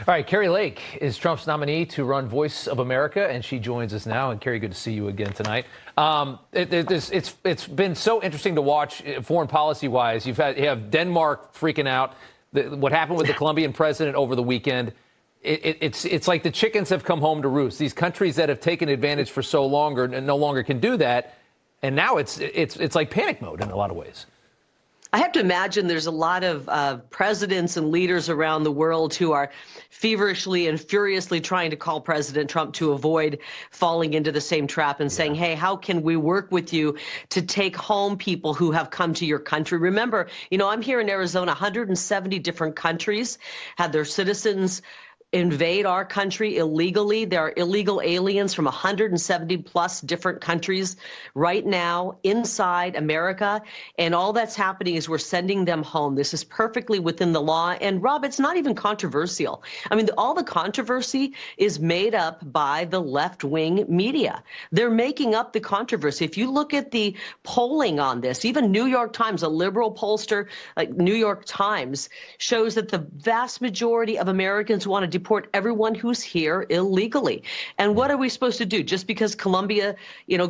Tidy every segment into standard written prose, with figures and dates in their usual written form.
All right, Kari Lake is Trump's nominee to run Voice of America, and she joins us now. And Kari, good to see you again tonight. It's been so interesting to watch foreign policy-wise. You have Denmark freaking out. What happened with the Colombian president over the weekend? It's like the chickens have come home to roost. These countries that have taken advantage for so long and no longer can do that, and now it's like panic mode in a lot of ways. I have to imagine there's a lot of presidents and leaders around the world who are feverishly and furiously trying to call President Trump to avoid falling into the same trap and saying, hey, how can we work with you to take home people who have come to your country? Remember, I'm here in Arizona, 170 different countries had their citizens invade our country illegally. There are illegal aliens from 170 plus different countries right now inside America. And all that's happening is we're sending them home. This is perfectly within the law. And Rob, it's not even controversial. I mean, all the controversy is made up by the left-wing media. They're making up the controversy. If you look at the polling on this, even New York Times, a liberal pollster like New York Times, shows that the vast majority of Americans want to deport everyone who's here illegally. And what are we supposed to do? Just because Colombia,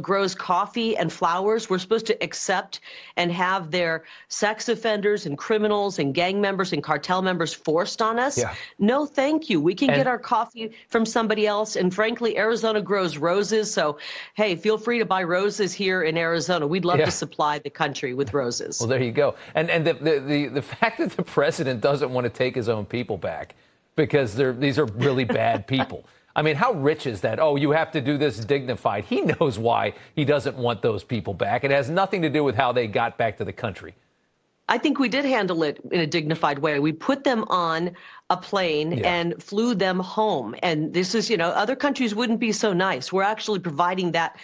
grows coffee and flowers, we're supposed to accept and have their sex offenders and criminals and gang members and cartel members forced on us? Yeah. No, thank you. We can get our coffee from somebody else. And frankly, Arizona grows roses. So, hey, feel free to buy roses here in Arizona. We'd love to supply the country with roses. Well, there you go. And the fact that the president doesn't want to take his own people back because these are really bad people. I mean, how rich is that? Oh, you have to do this dignified. He knows why he doesn't want those people back. It has nothing to do with how they got back to the country. I think we did handle it in a dignified way. We put them on a plane and flew them home. And this is, other countries wouldn't be so nice. We're actually providing that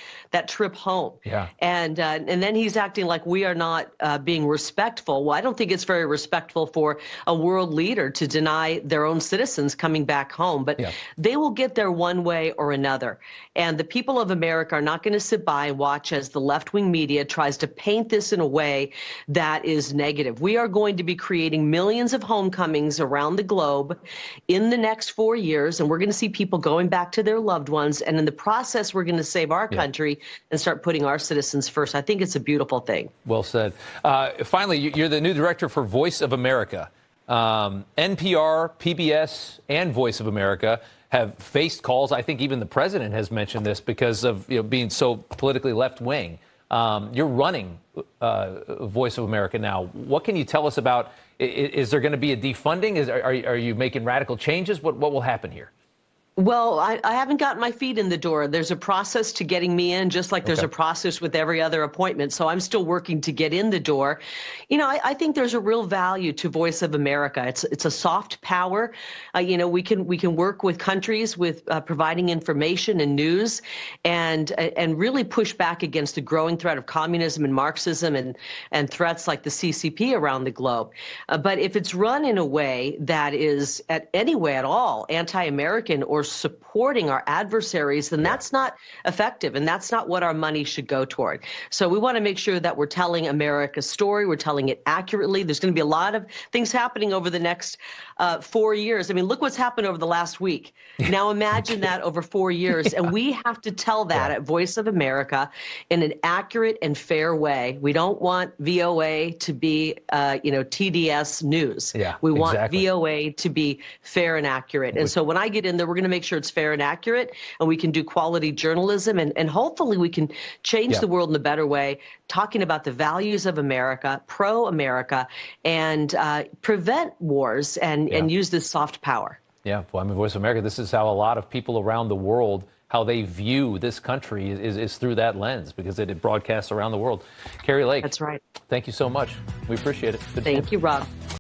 trip home. Yeah. And then he's acting like we are not being respectful. Well, I don't think it's very respectful for a world leader to deny their own citizens coming back home. But they will get there one way or another. And the people of America are not going to sit by and watch as the left-wing media tries to paint this in a way that is negative. We are going to be creating millions of homecomings around the globe in the next 4 years, and we're going to see people going back to their loved ones. And in the process, we're going to save our country and start putting our citizens first. I think it's a beautiful thing. Well said. Finally, you're the new director for Voice of America. NPR, PBS, and Voice of America have faced calls. I think even the president has mentioned this because of being so politically left-wing. You're running Voice of America now. What can you tell us about? Is there going to be a defunding? Are you making radical changes? What will happen here? Well, I haven't gotten my feet in the door. There's a process to getting me in, just like there's a process with every other appointment. So I'm still working to get in the door. I think there's a real value to Voice of America. It's a soft power. We can work with countries with providing information and news, and really push back against the growing threat of communism and Marxism and threats like the CCP around the globe. But if it's run in a way that is any way at all anti-American or supporting our adversaries, then that's not effective, and that's not what our money should go toward. So we want to make sure that we're telling America's story, we're telling it accurately. There's going to be a lot of things happening over the next 4 years. I mean, look what's happened over the last week. Now imagine that over 4 years, and we have to tell that at Voice of America in an accurate and fair way. We don't want VOA to be, TDS news. We want VOA to be fair and accurate. And so when I get in there, we're going to make sure it's fair and accurate, and we can do quality journalism, and hopefully we can change the world in a better way, talking about the values of America, pro-America, and prevent wars and use this soft power. Yeah, well, I mean, Voice of America, this is how a lot of people around the world, how they view this country is through that lens, because it broadcasts around the world. Kari Lake. That's right. Thank you so much. We appreciate it. Thank you, Rob.